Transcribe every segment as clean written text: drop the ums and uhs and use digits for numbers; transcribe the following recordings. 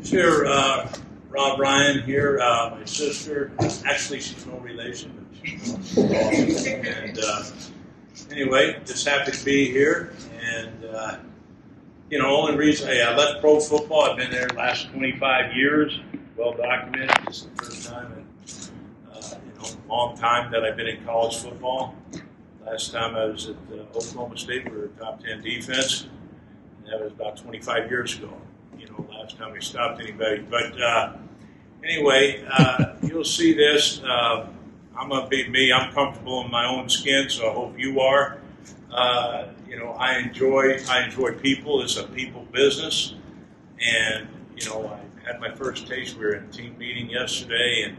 Sure, Rob Ryan here. My sister, actually she's no relation, but she's awesome. And anyway, just happy to be here. And only reason I left pro football, I've been there the last 25 years, well documented. This is the first time in long time that I've been in college football. Last time I was at Oklahoma State, we were top 10 defense, and that was about 25 years ago. Last time we stopped anybody. But anyway, you'll see this. I'm going to be me. I'm comfortable in my own skin, so I hope you are. I enjoy people. It's a people business. And, I had my first taste. We were in a team meeting yesterday, and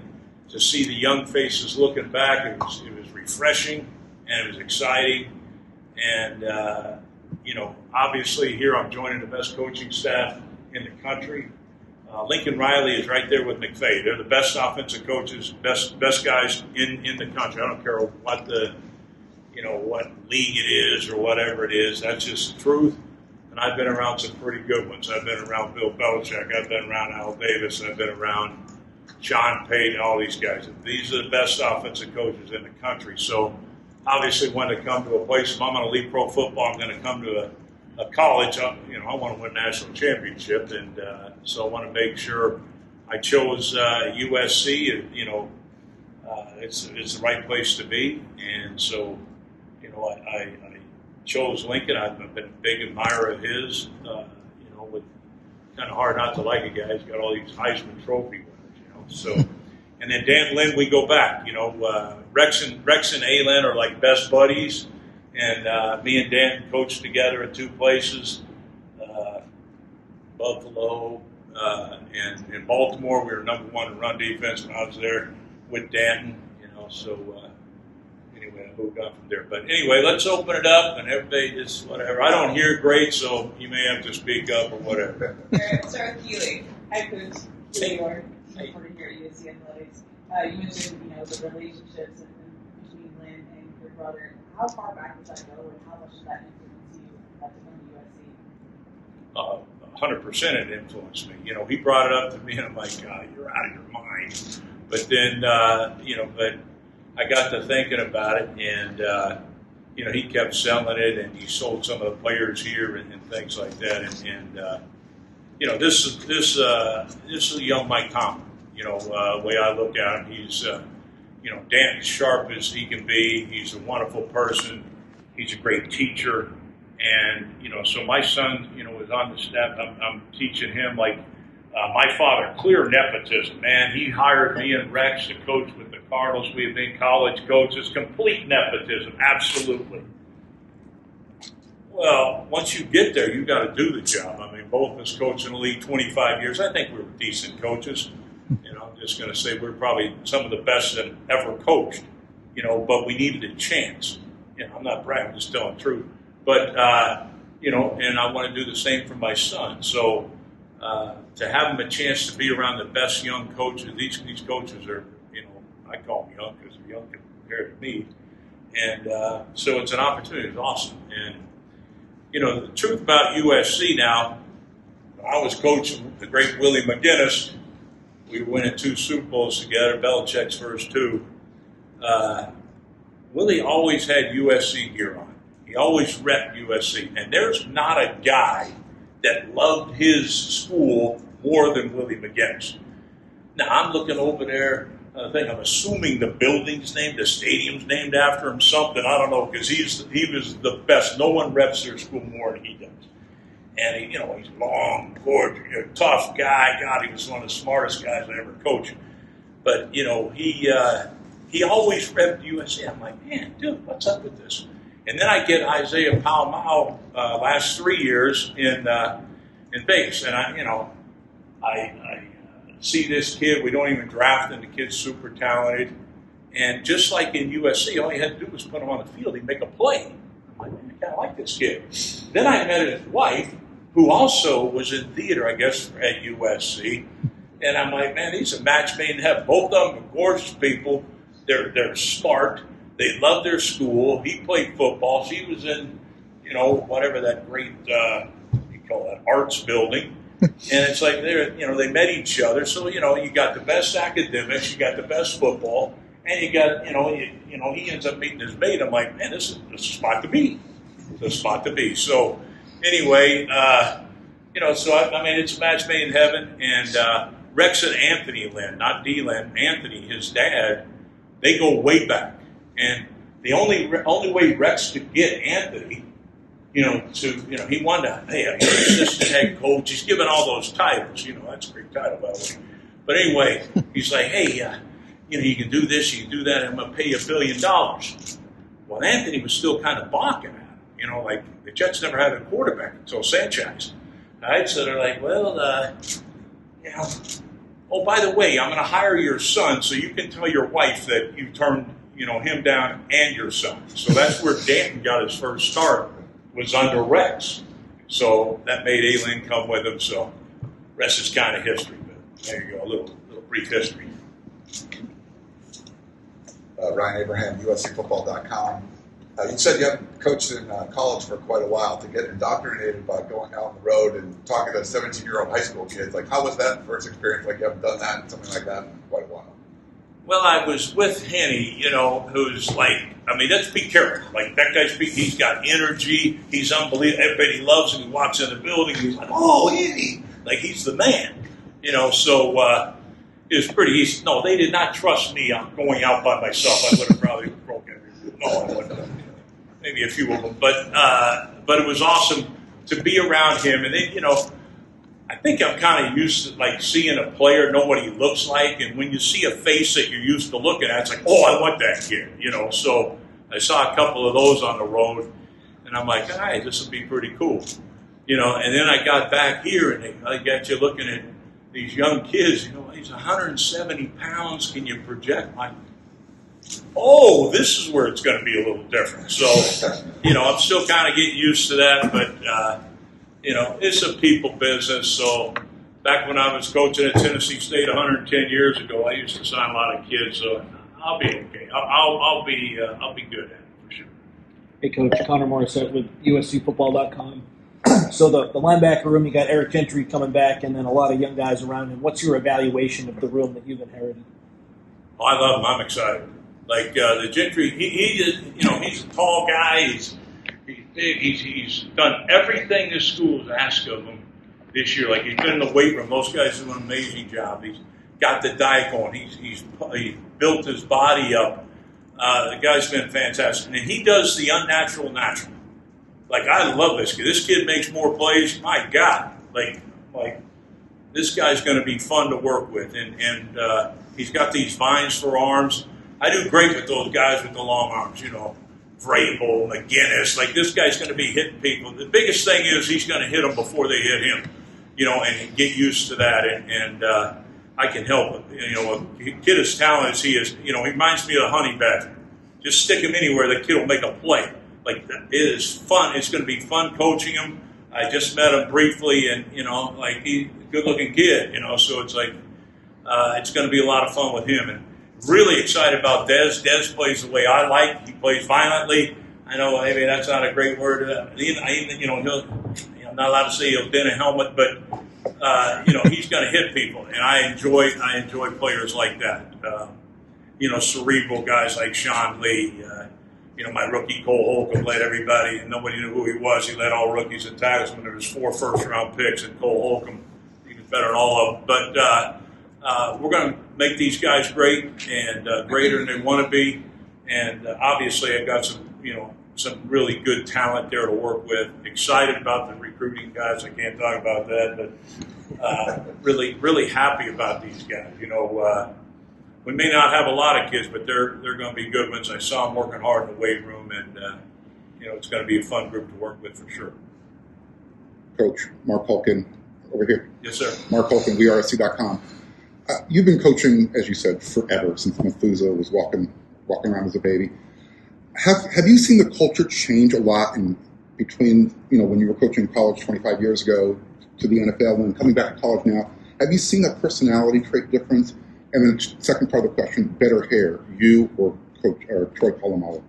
to see the young faces looking back, it was refreshing, and it was exciting. And, obviously here I'm joining the best coaching staff in the country. Lincoln Riley is right there with McVay. They're the best offensive coaches, best guys in the country. I don't care what what league it is or whatever it is. That's just the truth. And I've been around some pretty good ones. I've been around Bill Belichick. I've been around Al Davis. I've been around Sean Payton, all these guys. These are the best offensive coaches in the country. So obviously when I come to a place, if I'm going to leave pro football, I'm going to come to a college. I want to win a national championship, and so I want to make sure I chose USC. It's the right place to be, and so I chose Lincoln. I've been a big admirer of his. With kind of hard not to like a guy. He's got all these Heisman Trophy winners. So, and then Dan Lynn, we go back. Rex and Calen are like best buddies. And me and Dan coached together at two places, Buffalo and in Baltimore. We were number one in run defense when I was there with Danton. So anyway, I moved on from there. But anyway, let's open it up, and everybody just whatever. I don't hear great, so you may have to speak up or whatever. Sarah Keeley, Hi Coach Keeley Ward, reporter here at USC Athletics. You mentioned the relationships between Lynn and your brother. How far back does that go, and how much does that influence you to come to USC? 100% it influenced me. He brought it up to me, and I'm like, you're out of your mind. But then, but I got to thinking about it, and, he kept selling it, and he sold some of the players here and things like that. And this is a young Mike Tomlin. The way I look at him, he's Dan as sharp as he can be. He's a wonderful person. He's a great teacher. And, so my son, is on the staff. I'm teaching him like my father, clear nepotism, man. He hired me and Rex to coach with the Cardinals. We have been college coaches, complete nepotism, absolutely. Well, once you get there, you've got to do the job. I mean, both of us coached in the league 25 years. I think we were decent coaches. I'm just going to say we're probably some of the best that ever coached, but we needed a chance. I'm not bragging, I'm just telling the truth. But, and I want to do the same for my son. So to have him a chance to be around the best young coaches, these coaches are, I call them young because they're young compared to me. And so it's an opportunity. It's awesome. And, the truth about USC now, I was coaching the great Willie McGinnis. We were winning 2 Super Bowls together, Belichick's first 2. Willie always had USC gear on. He always repped USC. And there's not a guy that loved his school more than Willie McGinnis. Now, I'm looking over there. I'm assuming the building's named, the stadium's named after him, something. I don't know, because he was the best. No one reps their school more than he does. And he's long, gorgeous, tough guy. God, he was one of the smartest guys I ever coached. But he always repped USC. I'm like, man, dude, what's up with this? And then I get Isaiah Palmao last 3 years in Vegas, and I see this kid. We don't even draft him. The kid's super talented, and just like in USC, all he had to do was put him on the field. He'd make a play. I'm like, man, I kind of like this kid. Then I met his wife, who also was in theater, I guess, at USC. And I'm like, man, he's a match made in heaven. Both of them are gorgeous people. They're smart. They love their school. He played football. She was in, whatever that great, you call that, arts building. And it's like they met each other. So you got the best academics, you got the best football, and you got he ends up meeting his mate. I'm like, man, this is a spot to be. It's a spot to be. So anyway, so I mean, it's a match made in heaven. And Rex and Anthony Lynn, not D. Lynn, Anthony, his dad, they go way back. And the only way Rex could get Anthony, he wanted to, hey, I'm assistant head coach. He's given all those titles. That's a great title, by the way. But anyway, he's like, hey, you can do this, you can do that, I'm going to pay you $1 billion. Well, Anthony was still kind of balking at him. Like the Jets never had a quarterback until Sanchez. Right? So they're like, well, oh, by the way, I'm going to hire your son so you can tell your wife that you turned, him down and your son. So that's where Danton got his first start, was under Rex. So that made A-Lin come with him. So rest is kind of history. But there you go, a little brief history. Ryan Abraham, USCFootball.com. You said you haven't coached in college for quite a while. To get indoctrinated by going out on the road and talking to 17-year-old high school kids, like how was that first experience? Like you haven't done that, something like that in quite a while. Well, I was with Henny, who's like, I mean, let's be careful. Like that guy's he's got energy. He's unbelievable. Everybody loves him. He walks in the building. He's like, oh, Henny. Like he's the man. So it was pretty easy. No, they did not trust me on going out by myself. I would have probably broken everything. No, I wouldn't have. Maybe a few of them. But it was awesome to be around him. And then, I think I'm kind of used to like seeing a player, know what he looks like. And when you see a face that you're used to looking at, it's like, oh, I want that kid, So I saw a couple of those on the road. And I'm like, hey, this will be pretty cool. And then I got back here and I got you looking at these young kids, he's 170 pounds. Can you project? Like, oh, this is where it's going to be a little different. So, I'm still kind of getting used to that, but, it's a people business. So back when I was coaching at Tennessee State 110 years ago, I used to sign a lot of kids. So I'll be okay. I'll be good at it for sure. Hey, Coach, Connor Morissette with USCFootball.com. So the linebacker room, you got Eric Gentry coming back, and then a lot of young guys around him. What's your evaluation of the room that you've inherited? Oh, I love him. I'm excited. Like the Gentry, he's a tall guy. He's big. He's done everything this school has asked of him this year. Like he's been in the weight room. Those guys do an amazing job. He's got the diet going. He's built his body up. The guy's been fantastic, and he does the unnatural natural. Like, I love this kid. This kid makes more plays. My God. Like this guy's going to be fun to work with. And he's got these vines for arms. I do great with those guys with the long arms, Vrabel, McGinnis. Like, this guy's going to be hitting people. The biggest thing is he's going to hit them before they hit him, and get used to that. And I can help him. A kid as talented as he is, he reminds me of a honey badger. Just stick him anywhere, the kid will make a play. Like, it is fun. It's going to be fun coaching him. I just met him briefly, and, he's a good-looking kid, so it's like it's going to be a lot of fun with him. And really excited about Dez. Dez plays the way I like. He plays violently. I know maybe that's not a great word. I'm not allowed to say he'll dent a helmet, but, he's going to hit people. And I enjoy players like that. Cerebral guys like Sean Lee. My rookie Cole Holcomb led everybody, and nobody knew who he was. He led all rookies in tackles when there was 4 first-round picks, and Cole Holcomb, he was better than all of them. But we're going to make these guys great and greater than they want to be. And obviously, I've got some really good talent there to work with. Excited about the recruiting guys. I can't talk about that, but really, really happy about these guys. We may not have a lot of kids, but they're going to be good ones. I saw them working hard in the weight room, and it's going to be a fun group to work with for sure. Coach Mark Holkin, over here. Yes, sir. Mark Holkin, WeAreSC.com. You've been coaching, as you said, forever, since Methuselah was walking around as a baby. Have you seen the culture change a lot in between, when you were coaching college 25 years ago to the NFL and coming back to college now? Have you seen a personality trait difference? And then the second part of the question, better hair, you or Coach or Troy Polamalu?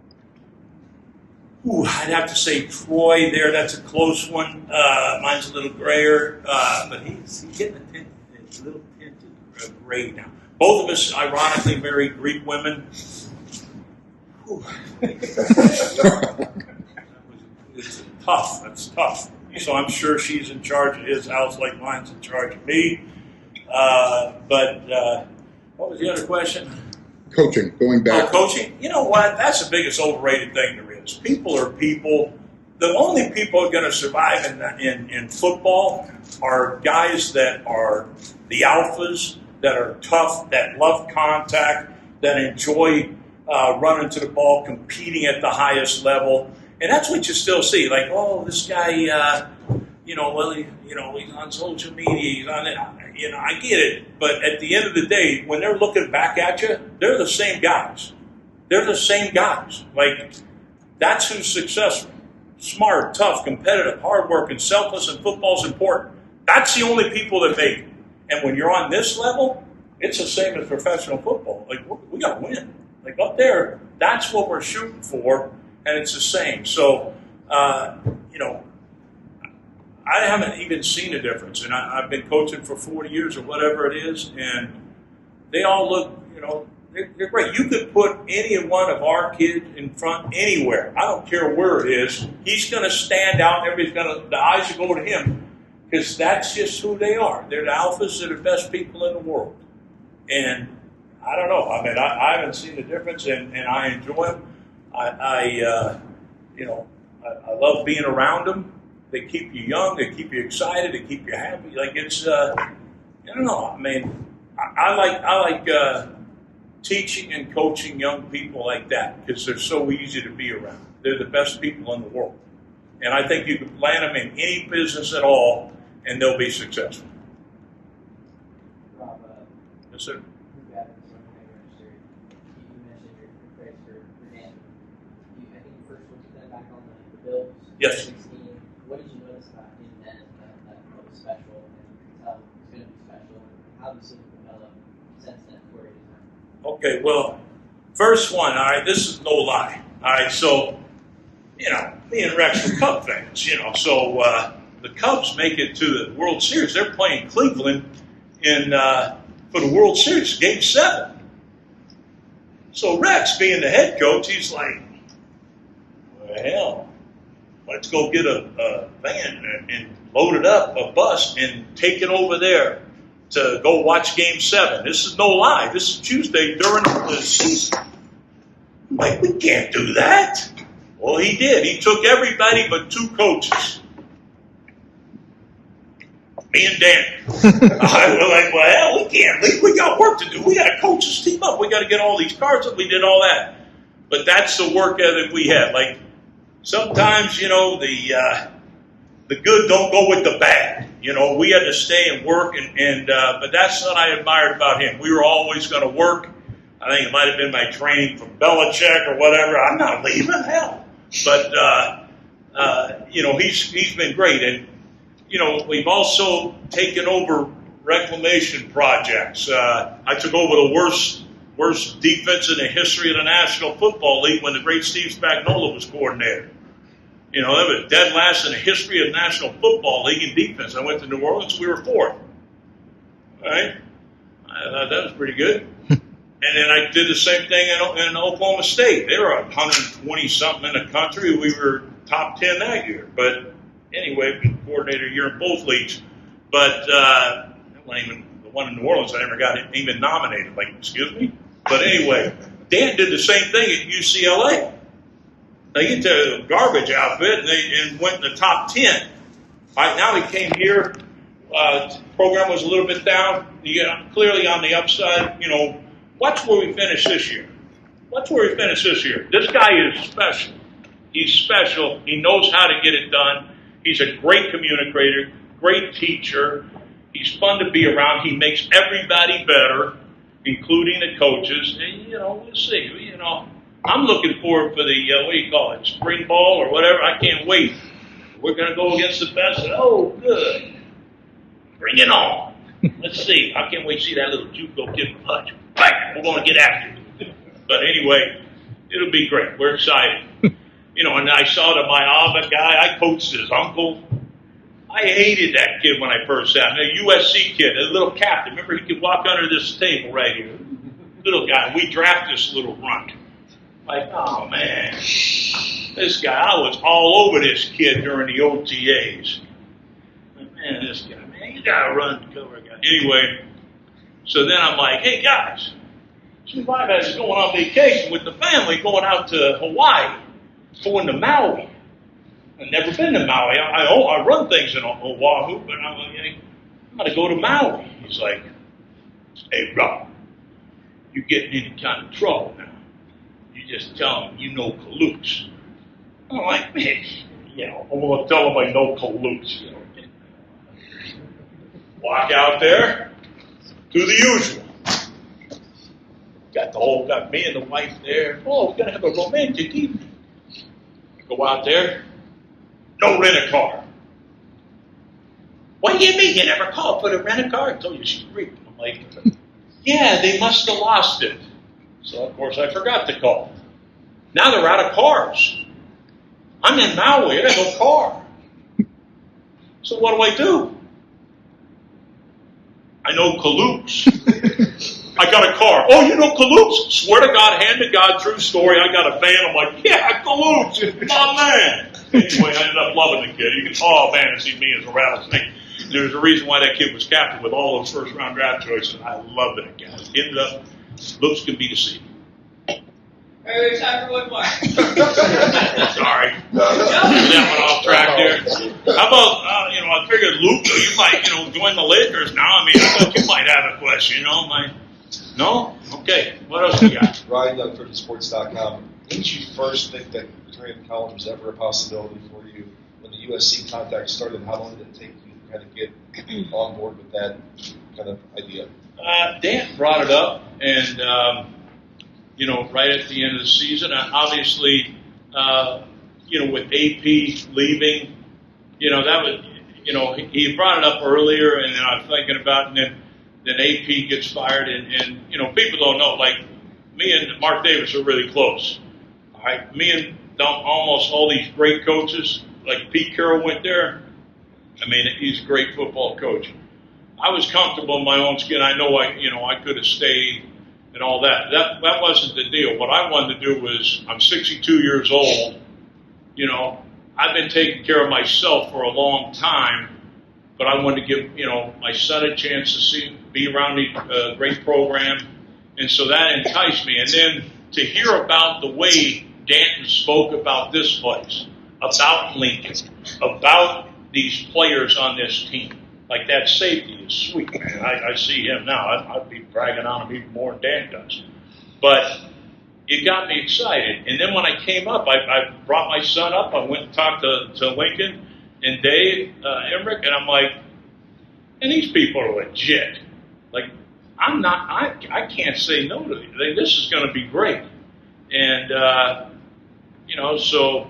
I'd have to say Troy there. That's a close one. Mine's a little grayer, but he's getting a little tinted gray now. Both of us, ironically, married Greek women. It's tough. That's tough. So I'm sure she's in charge of his house like mine's in charge of me. But what was the other question? Coaching, going back. Oh, coaching? You know what? That's the biggest overrated thing there is. People are people. The only people who are going to survive in football are guys that are the alphas, that are tough, that love contact, that enjoy running to the ball, competing at the highest level. And that's what you still see. Like, oh, this guy, he's on social media. He's on it. I get it. But at the end of the day, when they're looking back at you, they're the same guys. They're the same guys. Like, that's who's successful. Smart, tough, competitive, hardworking, selfless, and football's important. That's the only people that make it. And when you're on this level, it's the same as professional football. Like, we got to win. Like, up there, that's what we're shooting for, and it's the same. So, I haven't even seen a difference. And I've been coaching for 40 years or whatever it is, and they all look, they're great. You could put any one of our kids in front anywhere. I don't care where it is. He's going to stand out. The eyes will go to him because that's just who they are. They're the alphas. They're the best people in the world. And I don't know. I mean, I haven't seen the difference, and I enjoy them. I love being around them. They keep you young. They keep you excited. They keep you happy. Like it's, I don't know. I mean, I like teaching and coaching young people like that because they're so easy to be around. They're the best people in the world, and I think you can plant them in any business at all, and they'll be successful. Rob, Yes, sir. you mentioned your praise for Brenden. I think you first looked at that back on the Bills. Yes. 16. What did you notice about him then that was special and how he's going to be special? How have you seen him develop since then for you? Okay, well, first one, all right, this is no lie. All right, so, me and Rex are Cub fans, so the Cubs make it to the World Series. They're playing Cleveland for the World Series, Game 7. So Rex, being the head coach, he's like, well, let's go get a van and load it up, a bus, and take it over there to go watch Game 7. This is no lie. This is Tuesday during the season. I'm like, we can't do that. Well, he did. He took everybody but 2 coaches. Me and Dan. I was like, well, hell, we can't leave. We got work to do. We got to coach this team up. We got to get all these cards up. We did all that. But that's the work ethic we have. Like, sometimes, the good don't go with the bad. We had to stay and work, but that's what I admired about him. We were always going to work. I think it might have been my training from Belichick or whatever. I'm not leaving, hell. But, he's been great. And, we've also taken over reclamation projects. I took over the worst defense in the history of the National Football League when the great Steve Spagnuolo was coordinator. They were dead last in the history of the National Football League in defense. I went to New Orleans, we were 4th. All right? I thought that was pretty good. And then I did the same thing in Oklahoma State. They were 120-something in the country. We were top 10 that year. But anyway, been coordinator a year in both leagues. But that wasn't even the one in New Orleans. I never got even nominated. Like, excuse me? But anyway, Dan did the same thing at UCLA. They get to a garbage outfit and went in the top 10. All right, now he came here. Program was a little bit down. Clearly on the upside. Watch where we finish this year. This guy is special. He's special. He knows how to get it done. He's a great communicator, great teacher. He's fun to be around. He makes everybody better, including the coaches. And, we'll see. I'm looking forward for the, spring ball or whatever. I can't wait. We're going to go against the best. Oh, good. Bring it on. Let's see. I can't wait to see that little JUCO kid punch. Bang! We're going to get after it. But anyway, it'll be great. We're excited. And I saw the Mayava guy. I coached his uncle. I hated that kid when I first saw him. A USC kid, a little captain. Remember, he could walk under this table right here. Little guy. We drafted this little runt. Like, oh, man. This guy, I was all over this kid during the OTAs. Like, man, this guy, man, you got to run the cover guy. Anyway, so then I'm like, hey, guys, some guys are going on vacation with the family, going out to Hawaii, going to Maui. I've never been to Maui. I run things in Oahu, but I'm going to go to Maui. He's like, hey, bro, you getting in any kind of trouble now. You just tell him you know Kalooks. I'm like, man, I'm going to tell him I know Kalooks. Walk out there, do the usual. Got me and the wife there. Oh, we're going to have a romantic evening. Go out there, no rent-a-car. What do you mean you never called for the rent-a-car? I told you she's reaping. I'm like, yeah, they must have lost it. So, of course, I forgot to call. Now they're out of cars. I'm in Maui. I have no car. So what do? I know Kalooks. I got a car. Oh, you know Kalooks? Swear to God, hand to God, true story. I got a van. I'm like, yeah, Kalooks, my man. Anyway, I ended up loving the kid. You can, oh man, see me as a rattlesnake. There's a reason why that kid was captain with all those first round draft choices. I love that guy. Ended up, looks can be deceived. Hey, time for one more. Sorry. That went off track there. How about, I figured, Luke, you might, join the Lakers now. I mean, I thought you might have a question, No? Okay. What else you got? Ryan, CurtisSports.com. Didn't you first think that returning to college was ever a possibility for you? When the USC contact started, how long did it take you to kind of get on board with that kind of idea? Dan brought it up, and, right at the end of the season, obviously, with AP leaving, that was, he brought it up earlier, and then I was thinking about it, and then AP gets fired, and people don't know, like, me and Mark Davis are really close. All right, me and almost all these great coaches, like Pete Carroll went there. I mean, he's a great football coach. I was comfortable in my own skin. I know I could have stayed and all that. That wasn't the deal. What I wanted to do was, I'm 62 years old. I've been taking care of myself for a long time, but I wanted to give, my son a chance to be around a great program. And so that enticed me. And then to hear about the way Danton spoke about this place, about Lincoln, about these players on this team, like that safety is sweet, man. I see him now. I'd be bragging on him even more than Dan does. But it got me excited. And then when I came up, I brought my son up. I went and talked to Lincoln and Dave Emmerich, and I'm like, and these people are legit. Like, I can't say no to these. This is going to be great. And, so,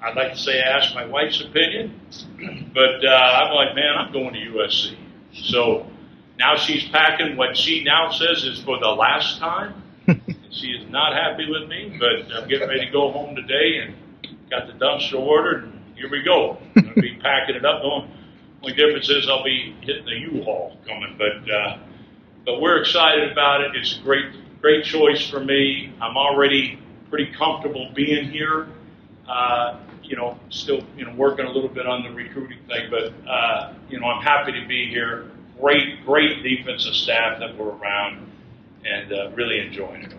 I'd like to say I asked my wife's opinion, but I'm like, man, I'm going to USC. So now she's packing what she now says is for the last time. She is not happy with me, but I'm getting ready to go home today and got the dumpster ordered, and here we go. I'm going to be packing it up. The only difference is I'll be hitting the U-Haul coming, but we're excited about it. It's a great choice for me. I'm already pretty comfortable being here. Still, working a little bit on the recruiting thing, but, I'm happy to be here. Great defensive staff that we're around, and really enjoying it.